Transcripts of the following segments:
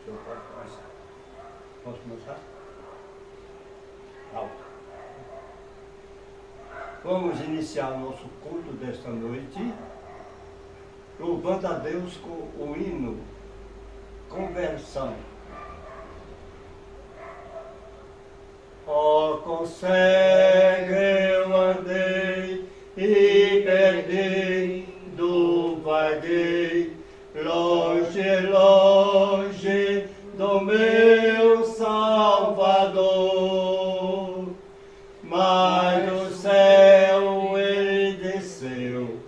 senhor pode começar. Posso começar? Alto. Vamos iniciar o nosso culto desta noite, louvando a Deus com o hino Conversão. Ó, consegue eu andei e perdido vaguei, longe, longe do meu Salvador, mas do céu ele desceu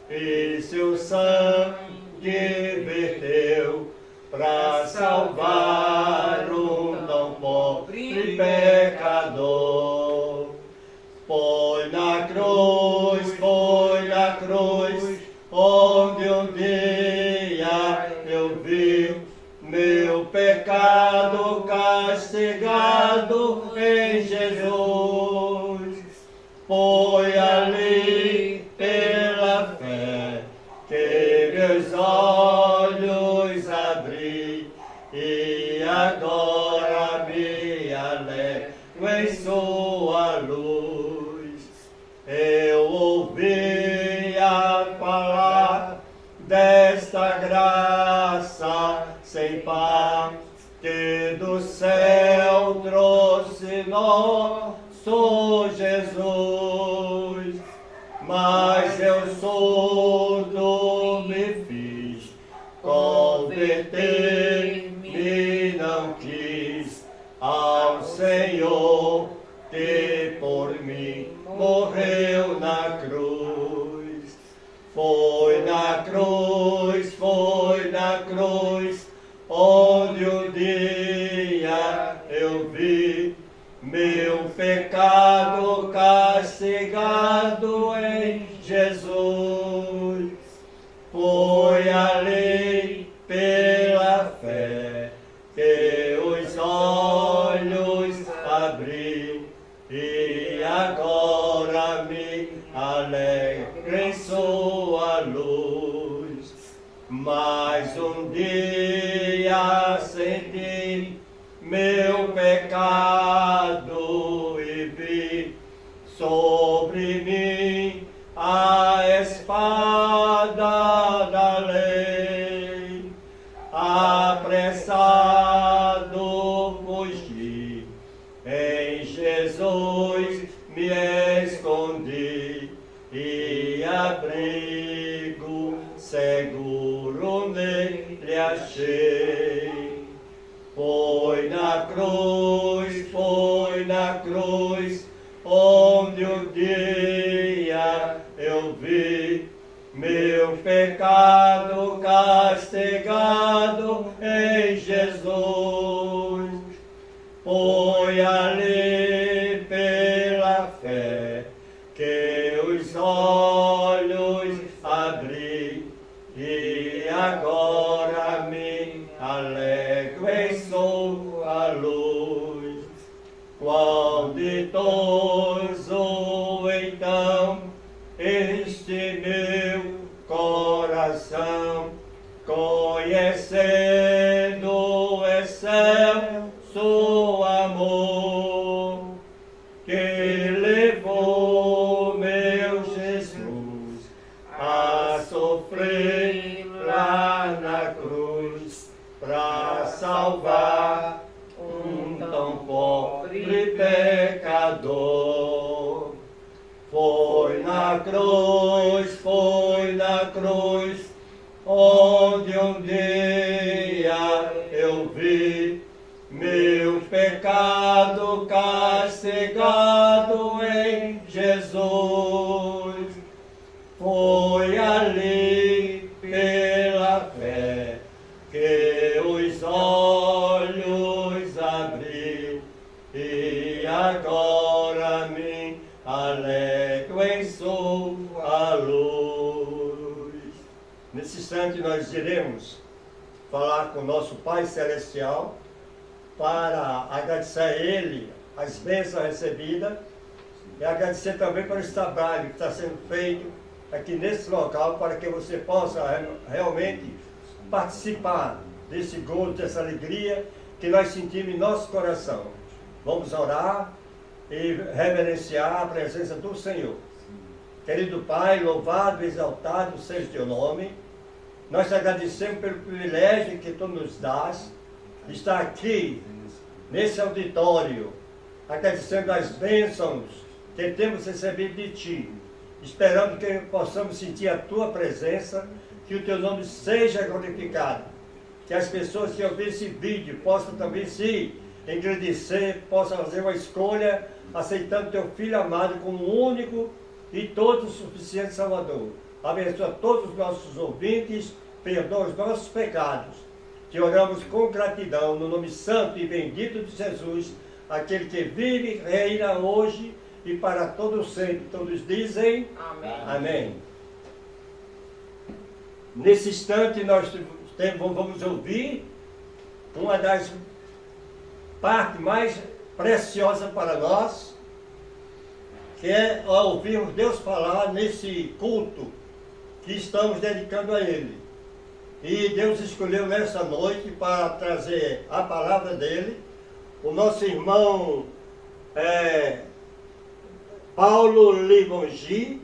e seu sangue verteu para salvar um tão pobre pecador. Foi na cruz, onde um dia eu vi meu pecado castigado em Jesus. Foi ali pela fé que meus olhos abri e agora me alegro em sua luz. Eu ouvia falar desta graça sem par que do céu trouxe nosso Jesus, mas eu surdo me fiz, converter-me não quis ao Senhor que por mim morreu na cruz. Foi na cruz, onde um dia eu vi meu pecado castigado em Jesus. Foi ali pela fé que os olhos abri e agora me alegro em sua luz. Mais um dia senti meu pecado e vi sobre mim a espada da lei. Apressado fugi, em Jesus me escondi e abrigo seguro nele achei. Foi na cruz, onde um dia eu vi meu pecado castigado em Jesus. Foi ali pela fé que os olhos abri e agora me alegro em sua luz. Quão ditoso então este meu coração, conhecendo o excelso amor que levou meu Jesus a sofrer lá na cruz para salvar um tão pobre pecador. Foi na cruz, onde um dia eu vi meu pecado castigado em Jesus. Foi ali pela fé que os olhos abri e agora me alegro em sua luz. Nesse instante nós iremos falar com o nosso Pai Celestial para agradecer a Ele as bênçãos recebidas e agradecer também por esse trabalho que está sendo feito aqui nesse local para que você possa realmente participar desse gozo, dessa alegria que nós sentimos em nosso coração. Vamos orar e reverenciar a presença do Senhor. Querido Pai, louvado e exaltado seja o teu nome. Nós te agradecemos pelo privilégio que tu nos dás de estar aqui, nesse auditório, agradecendo as bênçãos que temos recebido de ti, esperando que possamos sentir a tua presença, que o teu nome seja glorificado, que as pessoas que ouvirem esse vídeo possam também se engrandecer, possam fazer uma escolha, aceitando teu Filho amado como o único e todo o suficiente Salvador. Abençoa todos os nossos ouvintes, perdoa os nossos pecados. Te oramos com gratidão, no nome santo e bendito de Jesus, aquele que vive e reina hoje e para todo sempre. Todos dizem amém. Amém. Nesse instante nós vamos ouvir uma das partes mais preciosas para nós, que é ouvirmos Deus falar nesse culto que estamos dedicando a Ele. E Deus escolheu nessa noite para trazer a palavra dele, o nosso irmão Paulo Limongi,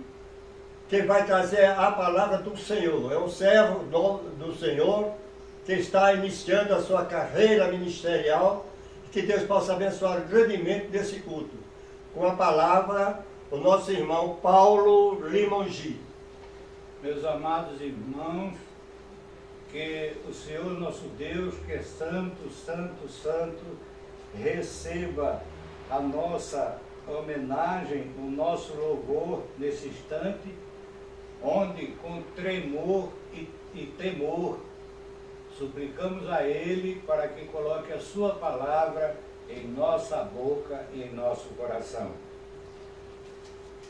que vai trazer a palavra do Senhor. É um servo do Senhor que está iniciando a sua carreira ministerial, que Deus possa abençoar grandemente desse culto. Com a palavra, o nosso irmão Paulo Limongi. Meus amados irmãos, que o Senhor nosso Deus, que é santo, santo, santo, receba a nossa homenagem, o nosso louvor nesse instante, onde com tremor e temor suplicamos a Ele para que coloque a sua palavra em nossa boca e em nosso coração.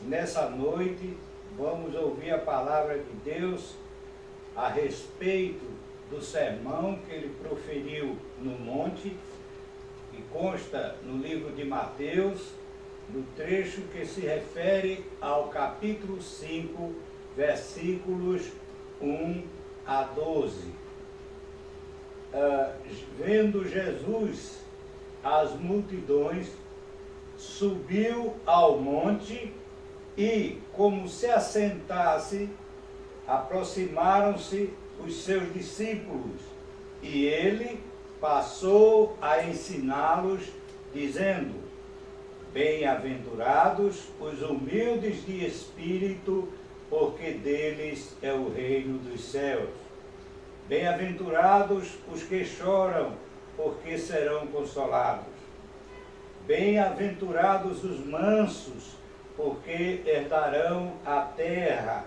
Nessa noite vamos ouvir a palavra de Deus a respeito do sermão que ele proferiu no monte, que consta no livro de Mateus, no trecho que se refere ao capítulo 5, versículos 1 a 12. Vendo Jesus as multidões, subiu ao monte e, como se assentasse, aproximaram-se os seus discípulos, e ele passou a ensiná-los, dizendo: Bem-aventurados os humildes de espírito, porque deles é o reino dos céus. Bem-aventurados os que choram, porque serão consolados. Bem-aventurados os mansos, porque herdarão a terra.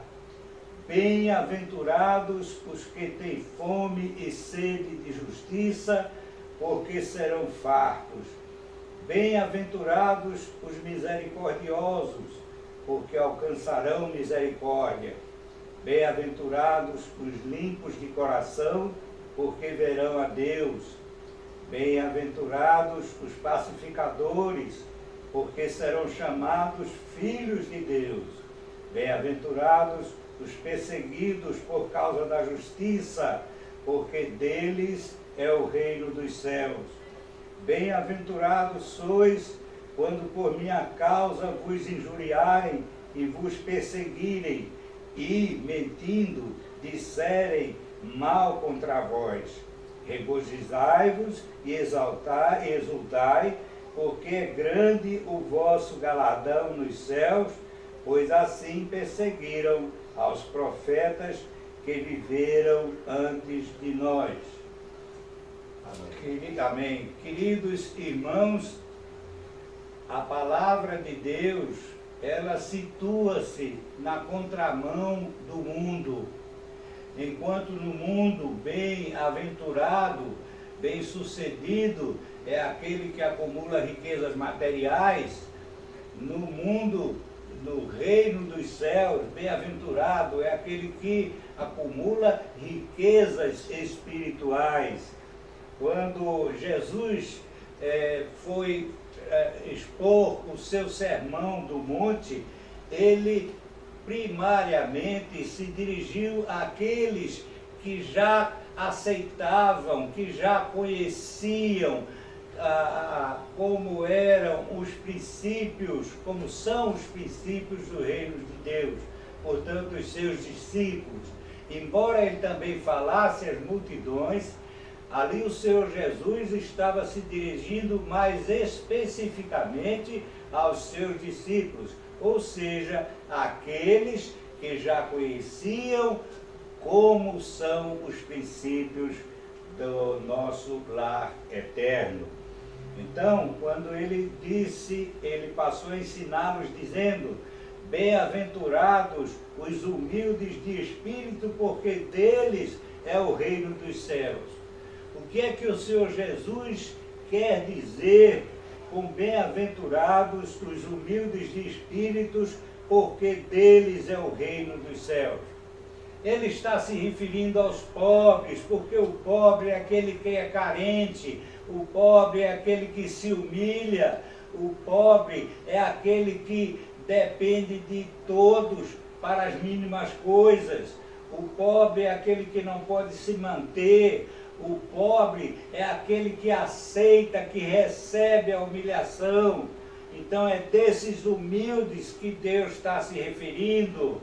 Bem-aventurados os que têm fome e sede de justiça, porque serão fartos. Bem-aventurados os misericordiosos, porque alcançarão misericórdia. Bem-aventurados os limpos de coração, porque verão a Deus. Bem-aventurados os pacificadores, porque serão chamados filhos de Deus. Bem-aventurados os perseguidos por causa da justiça, porque deles é o reino dos céus. Bem-aventurados sois, quando por minha causa vos injuriarem e vos perseguirem, e, mentindo, disserem mal contra vós. Regozijai-vos e exultai, porque é grande o vosso galardão nos céus, pois assim perseguiram aos profetas que viveram antes de nós. Amém. Queridos irmãos, a palavra de Deus, ela situa-se na contramão do mundo. Enquanto no mundo bem-aventurado, bem-sucedido é aquele que acumula riquezas materiais, no mundo do reino dos céus, bem-aventurado é aquele que acumula riquezas espirituais. Quando Jesus foi expor o seu sermão do monte, ele primariamente se dirigiu àqueles que já aceitavam, que já conheciam como eram os princípios, como são os princípios do reino de Deus, portanto, os seus discípulos. Embora ele também falasse às multidões, ali o Senhor Jesus estava se dirigindo mais especificamente aos seus discípulos, ou seja, aqueles que já conheciam como são os princípios do nosso lar eterno. Então, quando ele disse, ele passou a ensiná-los dizendo: bem-aventurados os humildes de espírito, porque deles é o reino dos céus. O que é que o Senhor Jesus quer dizer com bem-aventurados os humildes de espíritos, porque deles é o reino dos céus? Ele está se referindo aos pobres, porque o pobre é aquele que é carente, o pobre é aquele que se humilha, o pobre é aquele que depende de todos para as mínimas coisas, o pobre é aquele que não pode se manter, o pobre é aquele que aceita, que recebe a humilhação. Então é desses humildes que Deus está se referindo.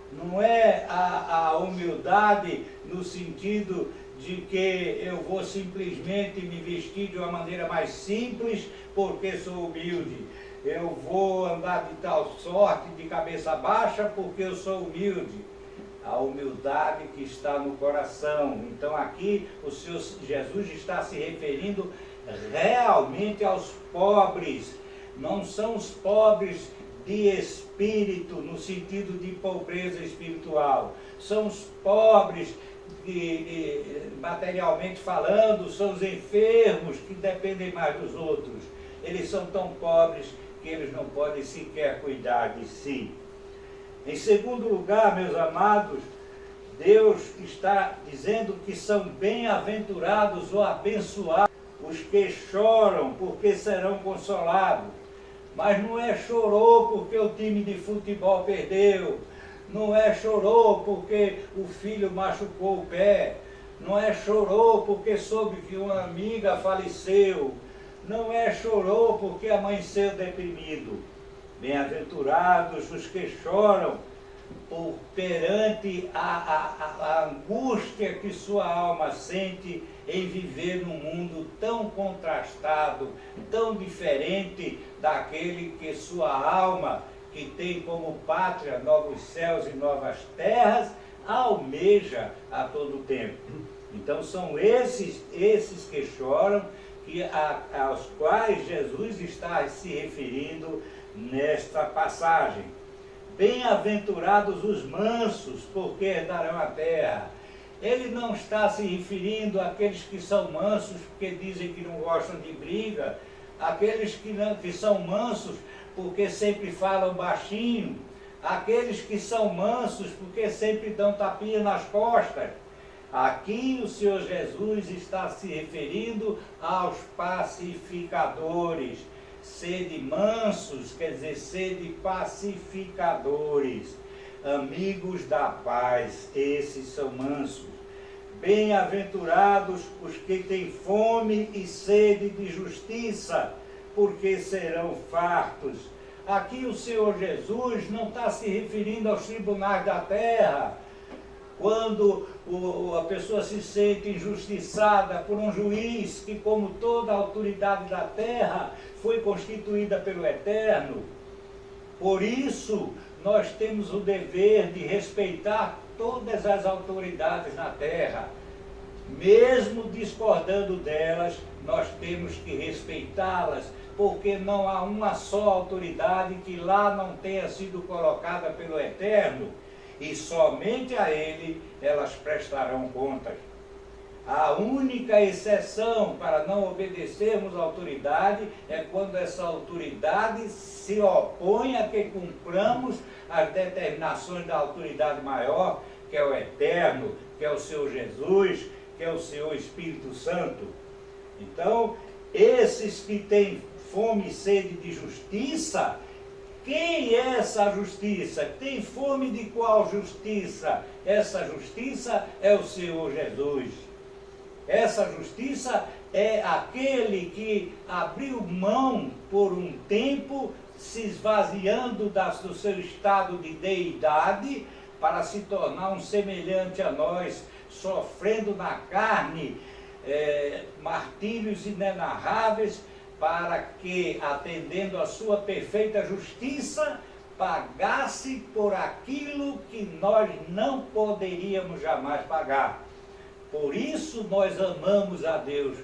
Não é a humildade no sentido de que eu vou simplesmente me vestir de uma maneira mais simples porque sou humilde. Eu vou andar de tal sorte, de cabeça baixa, porque eu sou humilde. A humildade que está no coração. Então aqui o Senhor Jesus está se referindo realmente aos pobres. Não são os pobres de espírito, no sentido de pobreza espiritual. São os pobres, materialmente falando, são os enfermos que dependem mais dos outros. Eles são tão pobres que eles não podem sequer cuidar de si. Em segundo lugar, meus amados, Deus está dizendo que são bem-aventurados ou abençoados os que choram, porque serão consolados. Mas não é chorou porque o time de futebol perdeu, não é chorou porque o filho machucou o pé, não é chorou porque soube que uma amiga faleceu, não é chorou porque amanheceu deprimido. Bem-aventurados os que choram perante a angústia que sua alma sente em viver num mundo tão contrastado, tão diferente daquele que sua alma, que tem como pátria novos céus e novas terras, almeja a todo tempo. Então são esses que choram, aos quais Jesus está se referindo nesta passagem. Bem-aventurados os mansos, porque herdarão a terra. Ele não está se referindo àqueles que são mansos, porque dizem que não gostam de briga, aqueles que são mansos, porque sempre falam baixinho, aqueles que são mansos, porque sempre dão tapinha nas costas. Aqui o Senhor Jesus está se referindo aos pacificadores. Sede mansos, quer dizer, sede pacificadores, amigos da paz, esses são mansos. Bem-aventurados os que têm fome e sede de justiça, porque serão fartos. Aqui o Senhor Jesus não está se referindo aos tribunais da terra, quando a pessoa se sente injustiçada por um juiz que, como toda a autoridade da terra, foi constituída pelo Eterno. Por isso, nós temos o dever de respeitar todas as autoridades na terra. Mesmo discordando delas, nós temos que respeitá-las, porque não há uma só autoridade que lá não tenha sido colocada pelo Eterno, e somente a Ele elas prestarão contas. A única exceção para não obedecermos à autoridade é quando essa autoridade se opõe a que cumpramos as determinações da autoridade maior, que é o Eterno, que é o Senhor Jesus, que é o Senhor Espírito Santo. Então, esses que têm fome e sede de justiça, Quem é essa justiça? Tem fome de qual justiça? Essa justiça é o Senhor Jesus. Essa justiça é aquele que abriu mão por um tempo, se esvaziando do seu estado de deidade, para se tornar um semelhante a nós, sofrendo na carne martírios inenarráveis, para que, atendendo à sua perfeita justiça, pagasse por aquilo que nós não poderíamos jamais pagar. Por isso nós amamos a Deus,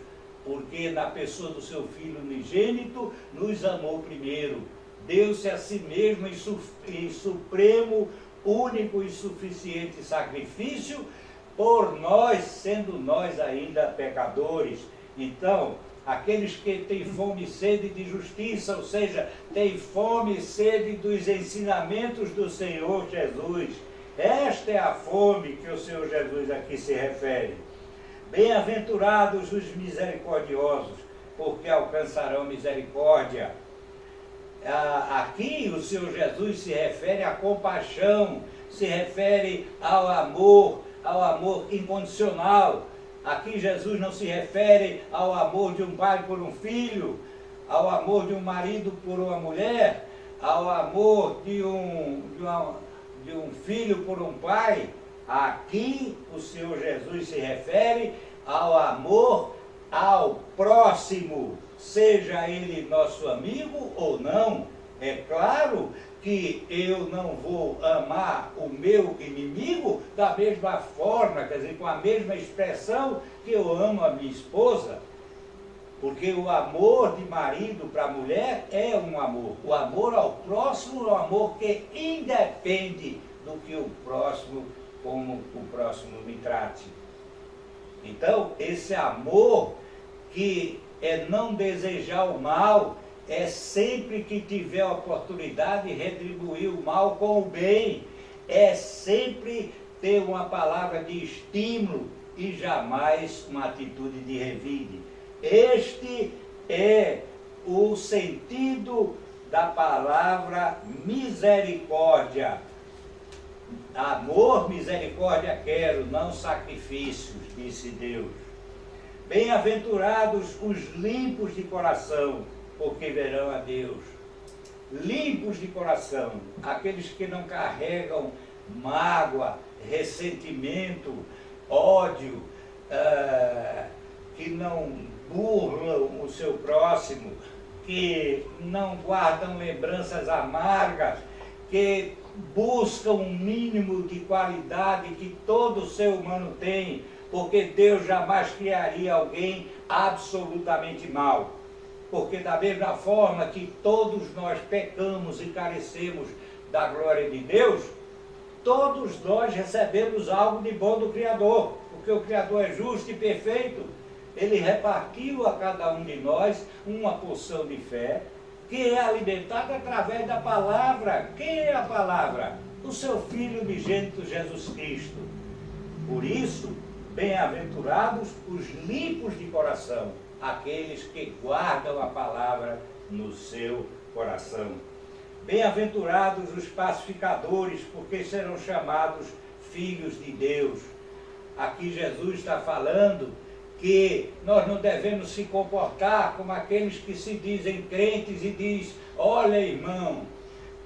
porque na pessoa do seu Filho unigênito nos amou primeiro. Deu-se a si mesmo em supremo, único e suficiente sacrifício por nós, sendo nós ainda pecadores. Então, aqueles que têm fome e sede de justiça, ou seja, têm fome e sede dos ensinamentos do Senhor Jesus. Esta é a fome que o Senhor Jesus aqui se refere. Bem-aventurados os misericordiosos, porque alcançarão misericórdia. Aqui o Senhor Jesus se refere à compaixão, se refere ao amor incondicional. Aqui Jesus não se refere ao amor de um pai por um filho, ao amor de um marido por uma mulher, ao amor de um filho por um pai. Aqui o Senhor Jesus se refere ao amor ao próximo, seja ele nosso amigo ou não. É claro que eu não vou amar o meu inimigo da mesma forma, quer dizer, com a mesma expressão que eu amo a minha esposa, porque o amor de marido para a mulher é um amor. O amor ao próximo é um amor que independe do que o próximo, como o próximo me trate. Então, esse amor que é não desejar o mal, é sempre que tiver a oportunidade de retribuir o mal com o bem, é sempre ter uma palavra de estímulo e jamais uma atitude de revide. Este é o sentido da palavra misericórdia. Amor, misericórdia quero, não sacrifícios, disse Deus. Bem-aventurados os limpos de coração, porque verão a Deus. Limpos de coração, aqueles que não carregam mágoa, ressentimento, ódio, que não burlam o seu próximo, que não guardam lembranças amargas, que buscam um mínimo de qualidade que todo ser humano tem, porque Deus jamais criaria alguém absolutamente mau. Porque da mesma forma que todos nós pecamos e carecemos da glória de Deus, todos nós recebemos algo de bom do Criador, porque o Criador é justo e perfeito. Ele repartiu a cada um de nós uma porção de fé, que é alimentada através da palavra. Quem é a palavra? O seu Filho unigênito Jesus Cristo. Por isso, bem-aventurados os limpos de coração, aqueles que guardam a palavra no seu coração. Bem-aventurados os pacificadores, porque serão chamados filhos de Deus. Aqui Jesus está falando que nós não devemos se comportar como aqueles que se dizem crentes e diz: olha, irmão,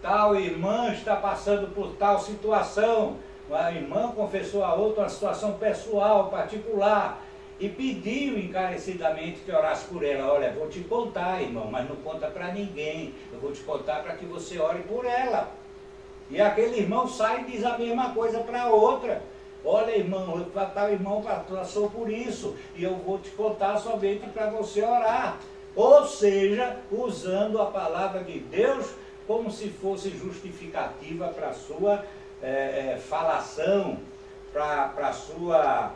tal irmã está passando por tal situação. A irmã confessou a outra uma situação pessoal, particular, e pediu encarecidamente que orasse por ela. Olha, vou te contar, irmão, mas não conta para ninguém. Eu vou te contar para que você ore por ela. E aquele irmão sai e diz a mesma coisa para a outra. Olha, irmão, tal irmão passou por isso, e eu vou te contar somente para você orar. Ou seja, usando a palavra de Deus como se fosse justificativa para a sua falação, para a sua,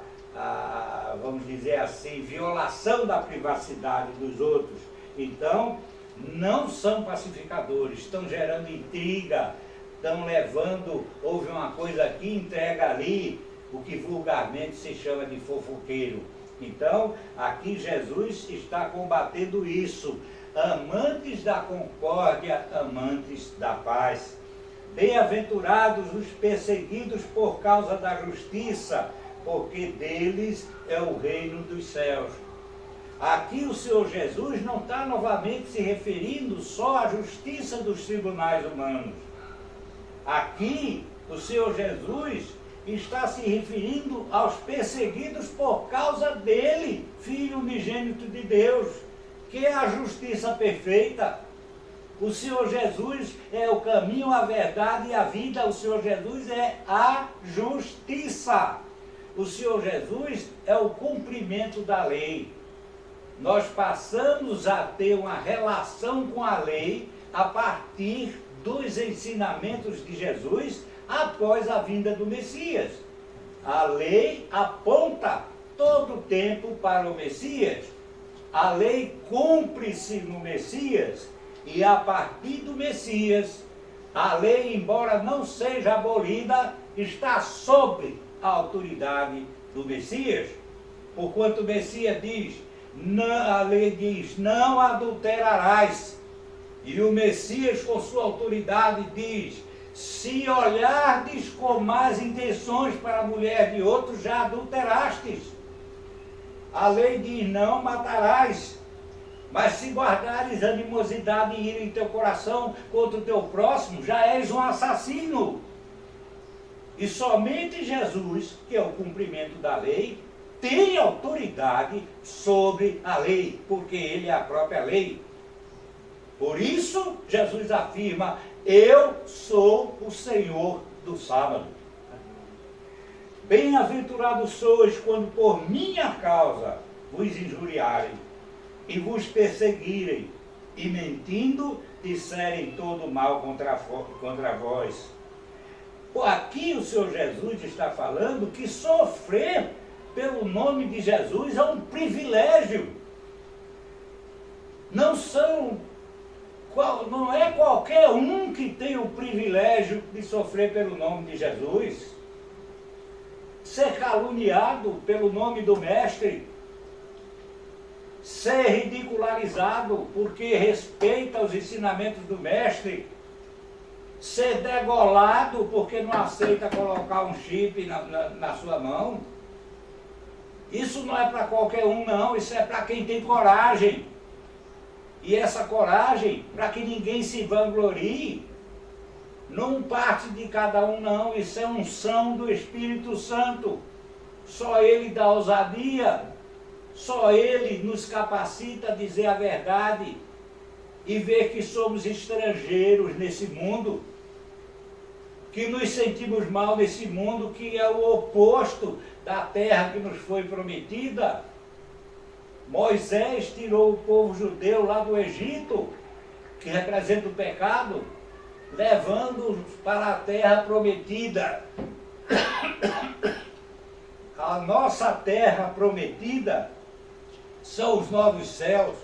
vamos dizer assim, violação da privacidade dos outros. Então, não são pacificadores, estão gerando intriga, estão levando, houve uma coisa aqui, entrega ali, o que vulgarmente se chama de fofoqueiro. Então, aqui Jesus está combatendo isso. Amantes da concórdia, amantes da paz. Bem-aventurados os perseguidos por causa da justiça, porque deles é o reino dos céus. Aqui o Senhor Jesus não está novamente se referindo só à justiça dos tribunais humanos. Aqui o Senhor Jesus está se referindo aos perseguidos por causa dele, Filho unigênito de Deus, que é a justiça perfeita. O Senhor Jesus é o caminho, a verdade e a vida. O Senhor Jesus é a justiça. O Senhor Jesus é o cumprimento da lei. Nós passamos a ter uma relação com a lei a partir dos ensinamentos de Jesus após a vinda do Messias. A lei aponta todo o tempo para o Messias. A lei cumpre-se no Messias e a partir do Messias, a lei, embora não seja abolida, está sob a autoridade do Messias. Porquanto o Messias diz, a lei diz, não adulterarás. E o Messias, com sua autoridade, diz, se olhardes com más intenções para a mulher de outro, já adulterastes. A lei diz, não matarás. Mas se guardares animosidade e ira em teu coração contra o teu próximo, já és um assassino. E somente Jesus, que é o cumprimento da lei, tem autoridade sobre a lei, porque ele é a própria lei. Por isso, Jesus afirma, eu sou o Senhor do sábado. Bem-aventurados sois quando por minha causa vos injuriarem e vos perseguirem, e mentindo disserem todo mal contra vós. Aqui o Senhor Jesus está falando que sofrer pelo nome de Jesus é um privilégio. Não é qualquer um que tem o privilégio de sofrer pelo nome de Jesus. Ser caluniado pelo nome do Mestre, ser ridicularizado porque respeita os ensinamentos do Mestre, ser degolado porque não aceita colocar um chip na sua mão. Isso não é para qualquer um, não. Isso é para quem tem coragem. E essa coragem, para que ninguém se vanglorie, não parte de cada um, não. Isso é unção do Espírito Santo. Só Ele dá ousadia. Só Ele nos capacita a dizer a verdade e ver que somos estrangeiros nesse mundo, que nos sentimos mal nesse mundo, que é o oposto da terra que nos foi prometida. Moisés tirou o povo judeu lá do Egito, que representa o pecado, levando-os para a terra prometida. A nossa terra prometida são os novos céus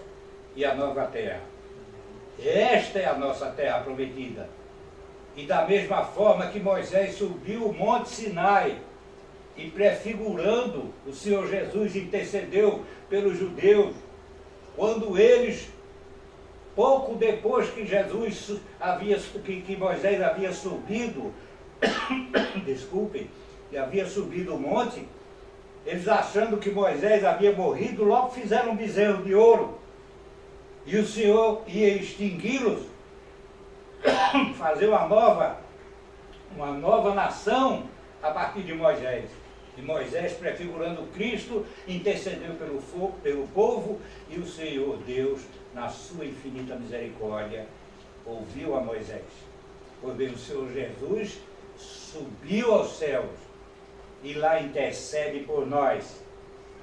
e a nova terra. Esta é a nossa terra prometida. E da mesma forma que Moisés subiu o Monte Sinai e prefigurando, o Senhor Jesus intercedeu pelos judeus, quando eles, pouco depois que Moisés havia subido, que havia subido o monte, eles achando que Moisés havia morrido, logo fizeram um bezerro de ouro, e o Senhor ia extingui-los, fazer uma nova nação a partir de Moisés. E Moisés, prefigurando Cristo, intercedeu pelo povo, e o Senhor Deus, na sua infinita misericórdia, ouviu a Moisés. Pois bem, o Senhor Jesus subiu aos céus e lá intercede por nós.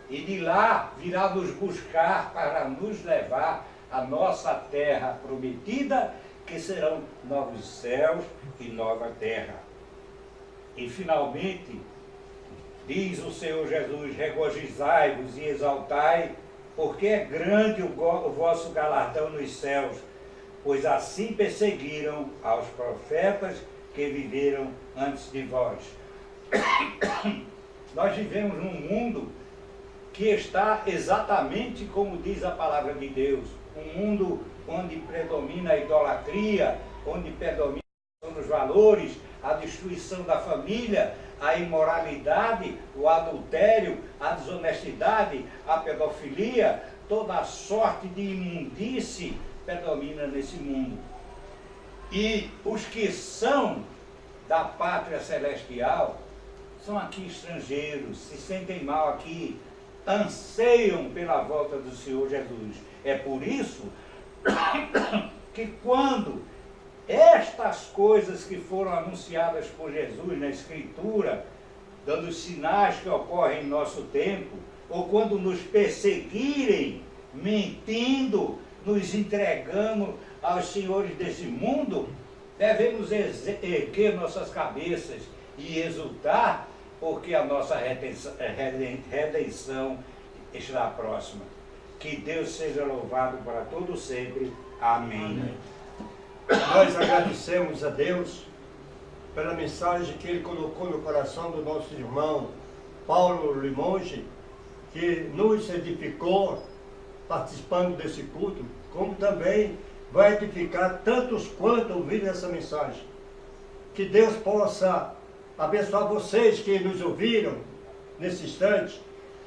E de lá virá nos buscar para nos levar à nossa terra prometida, que serão novos céus e nova terra. E finalmente, diz o Senhor Jesus, regozijai-vos e exaltai, porque é grande o vosso galardão nos céus, pois assim perseguiram aos profetas que viveram antes de vós. Nós vivemos num mundo que está exatamente como diz a palavra de Deus. Um mundo onde predomina a idolatria, onde predomina os valores, a destruição da família, a imoralidade, o adultério, a desonestidade, a pedofilia, toda a sorte de imundície predomina nesse mundo. E os que são da pátria celestial são aqui estrangeiros, se sentem mal aqui, anseiam pela volta do Senhor Jesus. É por isso que quando estas coisas que foram anunciadas por Jesus na Escritura, dando sinais que ocorrem em nosso tempo, ou quando nos perseguirem, mentindo, nos entregando aos senhores desse mundo, devemos erguer nossas cabeças e exultar, porque a nossa redenção está próxima. Que Deus seja louvado para todo sempre. Amém. Nós agradecemos a Deus pela mensagem que Ele colocou no coração do nosso irmão Paulo Limonge, que nos edificou participando desse culto, como também vai edificar tantos quanto ouvirem essa mensagem. Que Deus possa abençoar vocês que nos ouviram nesse instante,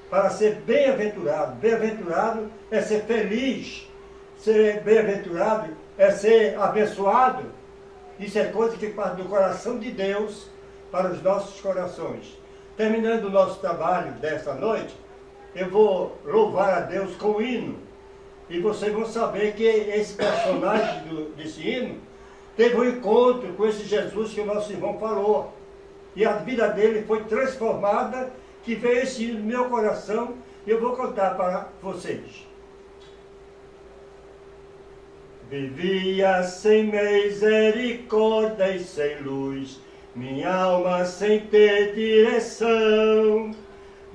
para ser bem-aventurado. Bem-aventurado é ser feliz, ser bem-aventurado é ser abençoado. Isso é coisa que parte do coração de Deus para os nossos corações. Terminando o nosso trabalho desta noite, eu vou louvar a Deus com o hino. E vocês vão saber que esse personagem desse hino teve um encontro com esse Jesus que o nosso irmão falou. E a vida dele foi transformada, que veio esse hino no meu coração, e eu vou contar para vocês. Vivia sem misericórdia e sem luz, minha alma sem ter direção.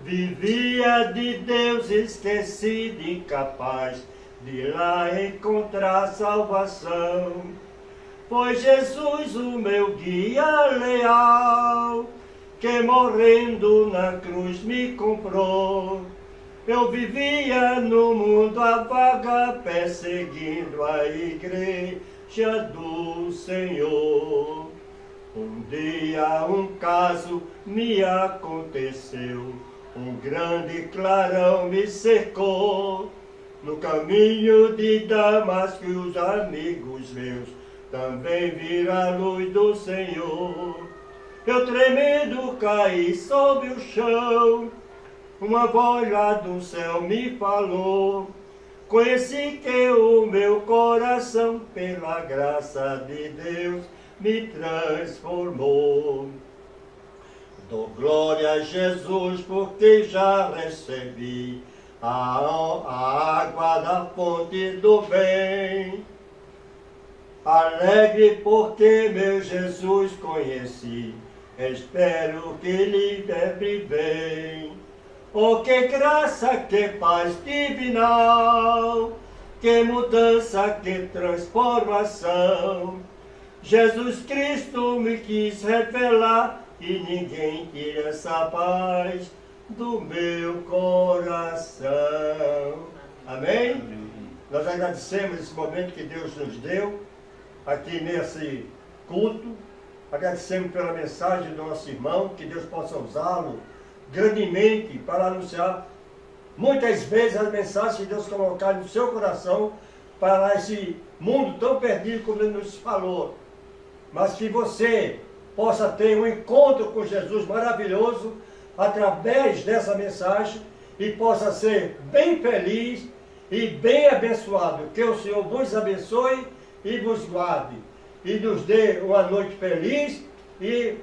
Vivia de Deus esquecido, incapaz de lá encontrar salvação. Foi Jesus o meu guia leal, que morrendo na cruz me comprou. Eu vivia no mundo a vaga, perseguindo a igreja do Senhor. Um dia um caso me aconteceu, um grande clarão me cercou. No caminho de Damasco os amigos meus também viram a luz do Senhor. Eu tremendo caí sobre o chão, uma voz lá do céu me falou. Conheci que o meu coração, pela graça de Deus, me transformou. Dou glória a Jesus porque já recebi a água da fonte do bem. Alegre porque meu Jesus conheci, espero que lhe leve bem. Oh, que graça, que paz divinal, que mudança, que transformação. Jesus Cristo me quis revelar e ninguém tira essa paz do meu coração. Amém? Nós agradecemos esse momento que Deus nos deu aqui nesse culto. Agradecemos pela mensagem do nosso irmão, que Deus possa usá-lo grandemente para anunciar muitas vezes as mensagens que Deus colocar no seu coração para esse mundo tão perdido como Ele nos falou. Mas que você possa ter um encontro com Jesus maravilhoso através dessa mensagem e possa ser bem feliz e bem abençoado. Que o Senhor vos abençoe e vos guarde e nos dê uma noite feliz e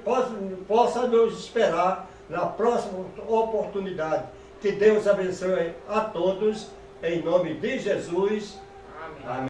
possa nos esperar na próxima oportunidade. Que Deus abençoe a todos, em nome de Jesus. Amém. Amém.